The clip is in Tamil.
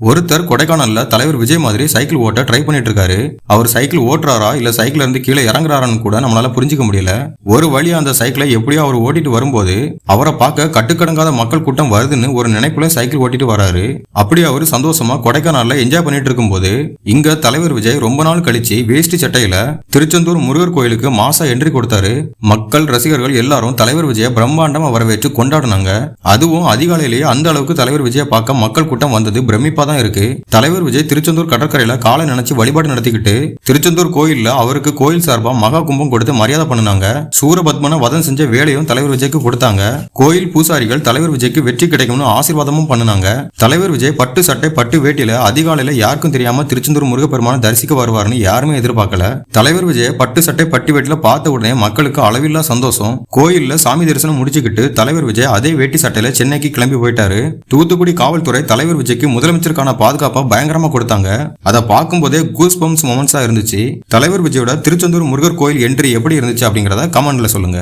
ஒருத்தர் கொடைக்கானல்ல தலைவர் விஜய் மாதிரி சைக்கிள் ஓட்ட ட்ரை பண்ணிட்டு இருக்காரு. அவர் சைக்கிள் ஓட்டுறாரா இல்ல சைக்கிள்ல இருந்து கீழே இறங்குறாரான்னு கூட நம்மளால புரிஞ்சுக்க முடியல. ஒரு வழியா அந்த சைக்கிளை எப்படியோ அவர் ஓட்டிட்டு வரும்போது அவரை பார்க்க கட்டுக்கடங்காத மக்கள் கூட்டம் வருதுன்னு ஒரு நினைப்புல சைக்கிள் ஓட்டிட்டு வராரு. அப்படி அவரு சந்தோஷமா கொடைக்கானல்ல என்ஜாய் பண்ணிட்டு இருக்கும்போது இங்க தலைவர் விஜய் ரொம்ப நாள் கழிச்சு வேஷ்டி சட்டையில திருச்செந்தூர் முருகர் கோயிலுக்கு மாசா என்ட்ரி கொடுத்தாரு. மக்கள் ரசிகர்கள் எல்லாரும் தலைவர் விஜய பிரம்மாண்டமா வரவேற்று கொண்டாடினாங்க. அதுவும் அதிகாலையிலேயே அந்த அளவுக்கு தலைவர் விஜய பார்க்க மக்கள் கூட்டம் வந்தது பிரமிப்பா இருக்கு. தலைவர் விஜய் திருச்செந்தூர் கடற்கரையில காலை நினைச்சு வழிபாடு நடத்திக்கிட்டு திருச்செந்தூர் கோயில்ல அவருக்கு கோயில் சார்பா மகா கும்பம் கொடுத்து மரியாதை பண்ணாங்க. சூரபத்மனை வதம் செஞ்ச வேலையும் தலைவர் விஜய்க்கு கொடுத்தாங்க. கோயில் பூசாரிகள் தலைவர் விஜய்க்கு வெற்றி கிடைக்கும்னு ஆசீர்வாதமும் பண்ணாங்க. தலைவர் விஜய் பட்டு சட்டை பட்டு வேட்டியில அதிகாலையில யாருக்கும் தெரியாம திருச்செந்தூர் முருகப்பெருமான தரிசிக்க வருவார்னு யாருமே எதிர்பார்க்கல. தலைவர் விஜய் பட்டு சட்டை பட்டு வேட்டில பார்த்த உடனே மக்களுக்கு அளவில்லா சந்தோஷம். கோயில்ல சாமி தரிசனம் முடிச்சுக்கிட்டு தலைவர் விஜய் அதே வேட்டி சட்டையில சென்னைக்கு கிளம்பி போயிட்டாரு. தூத்துக்குடி காவல்துறை தலைவர் விஜய்க்கு முதலமைச்சர் பாதுகாப்பா பயங்கரமா கொடுத்தாங்க. அதை பார்க்கும் போதே கூஸ் பம்ப்ஸ் மொமெண்ட்ஸா இருந்துச்சு. தலைவர் விஜயோட திருச்செந்தூர் முருகர் கோயில் என்ட்ரி எப்படி இருந்துச்சு அப்படிங்கறத கமெண்ட்ல சொல்லுங்க.